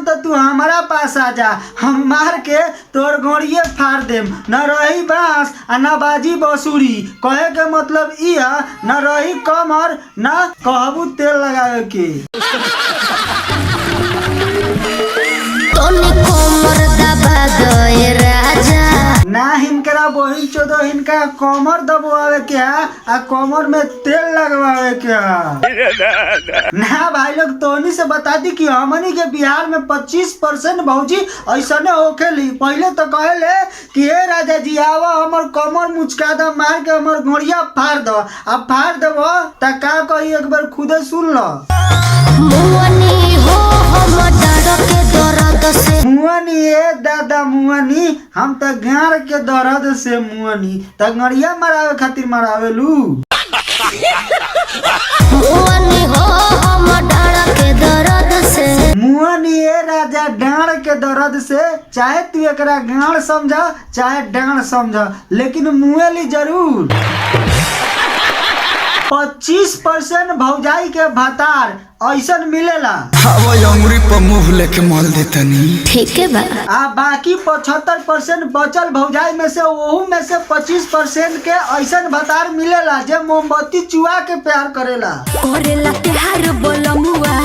तो तू हमारा पास आ जा, हम मार के तोर गोड़िए फाड़ देम। न रही बांस आ न बाजी बसुरी। कहे के मतलब ई है न रही कमर न कहबू तेल लगावे के। ना हिनकरा बहिन चोदो हिनका कमर दबावे के आ कमर में तेल लगवावे के। ना भाई लोग तोनी से बता दी कि हमनी के बिहार में 25% भौजी ऐसने होखेली। पहले तो कहले कि हे राजा जी आवा हमर कमर मुचका दो, मार के हमर घोड़िया फाड़ दो। अब फाड़ देबो त का कही एक बार खुदे सुन लो। मुअनी हो हम डर के दर्द से मुअनी ए दादा मुअनी, हम त गाड़ के दर्द से मुअनी त गड़िया मरावे खातिर मरावेलू। मुअनी हो हम डर के दर्द से मुअनी ए राजा डांड के दर्द से। चाहे तू एकरा गाड़ समझ चाहे डांड समझ, लेकिन मुएली जरूर। 25% भौजाई के भतार ऐसन मिलेला। अंगुरी पर मुंह लेके मल देतनी। ठीक है बा। आ बाकी 75% बचल भौजाई में से ओहू में से 25% के ऐसन भतार मिलेला जे मोमबत्ती चुआ के प्यार करेला। करेला प्यार बोलमुआ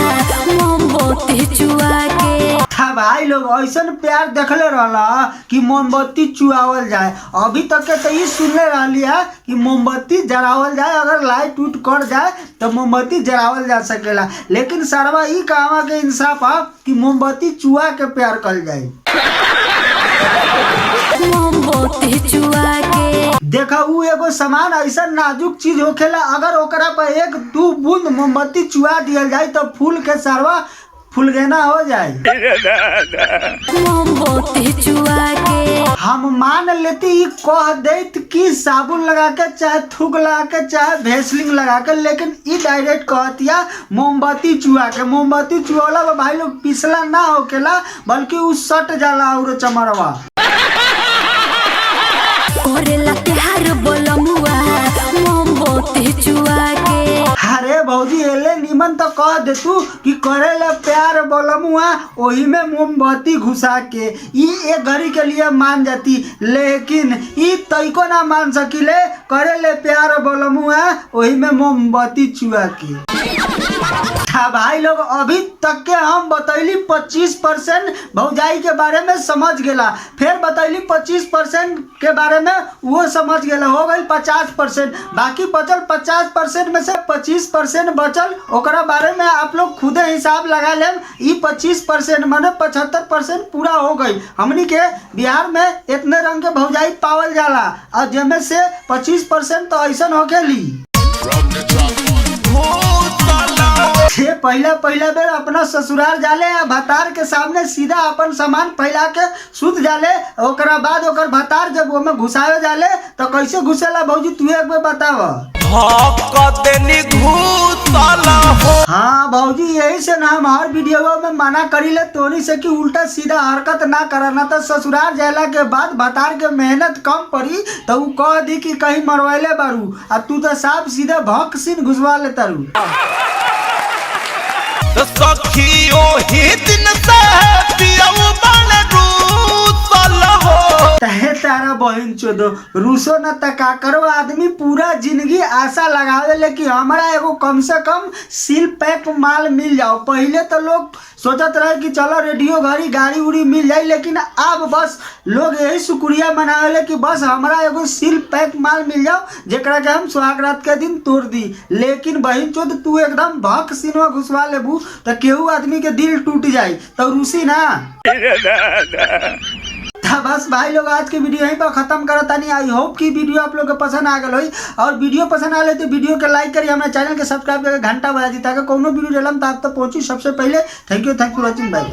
मोमबत्ती चुआ के। भाई लोग ऐसन प्यार देखले रहला कि मोमबत्ती चुआवल जाए। अभी तक के तो ये सुनले रहली है कि मोमबत्ती जरावल जाए, अगर लाइट उठ कर जाए तो मोमबत्ती जरावल जा सकेला। लेकिन सरवा ई कहवा के इंसाफ है कि मोमबत्ती चुआ के प्यार कल जाए। मोमबत्ती चुआ के देखा उ एगो सामान ऐसा नाजुक चीज होखेला, अगर ओकरा पर 1-2 बूंद मोमबत्ती चुआ दिया जाए तो फूल के सरवा फुलगेना हो जाए। मोमबत्ती चुआ के हम मान लेती ई कह देत कि साबुन लगा के चाहे थूक लगा के चाहे भेसलिंग लगा के, लेकिन ई डायरेक्ट कहतिया मोमबत्ती चुआ के। मोमबत्ती चुआला भाई लोग पिसला ना होकेला, बल्कि उ सट जाला और चमरवा। करेला प्यार बोलमुआ मोमबत्ती चुआ के। अरे भौजी एले निमन तो कह दे तू कि करेला प्यार बोलमुआ ओही में मोमबत्ती घुसा के। ई एक घड़ी के लिए मान जाती, लेकिन ई तइको ना मान सकिले करेले प्यार बोलमुआ ओही में मोमबत्ती चुआ के। भाई लोग अभी तक के हम बतैली 25% भौजाई के बारे में समझ गेला, फिर बतैली 25% के बारे में वो समझ गेला, हो गई 50%। बाकी बचल 50% में से 25% बचल, ओकरा बारे में आप लोग खुदे हिसाब लगा लेम। ई 25% माने 75% पूरा हो गई। हमनी के बिहार में इतने रंग के भौजाई पावल जाला और जिनमें से 25% तो ऐसा होखेली छे पहला बेर अपना ससुराल जाले या भतार के सामने सीधा अपन सामान फैला के सुत जाले। ओकरा बाद ओकर भतार जब वो में घुसावे जाले तो कैसे घुसेला भौजी तू एक बार बताव। हाँ भौजी यही से ना हम हर वीडियो में मना करी ले तोनी से कि उल्टा सीधा हरकत ना करना, तो ससुराल जाला के बाद भतार के मेहनत कम पड़ी तो उ कह दी कि कहीं मरवाइले बारू, अब तू तो साफ सीधे भक सीन घुसवा ले तारू। तारा बहन चोदो रूसो न तका करो। आदमी पूरा जिंदगी आशा लगावे ले कि हमारा एगो कम से कम सील पैक माल मिल जाओ। पहले तो लोग सोचत रहे कि चलो रेडियो घड़ी गाड़ी उड़ी मिल जाए, लेकिन अब बस लोग यही शुक्रिया मनावे कि बस हमारा एगो सील पैक माल मिल जाओ जेकरा के हम सुहागरात के दिन तोड़ दी। लेकिन बहन चोद तू एकदम भक सीनवा घुसवा लेबू तो केहू आदमी के दिल टूट जाए तो रूसी ना। बस भाई लोग आज के वीडियो यहीं पर खत्म करता नहीं। आई होप कि वीडियो आप लोग को पसंद आ गई होई, और वीडियो पसंद आ ले तो वीडियो के लाइक करिए, हमारे चैनल के सब्सक्राइब करके घंटा बजा दी ताकि कोनो वीडियो डालम तो आप तक पहुंची सबसे पहले। Thank you for watching, by.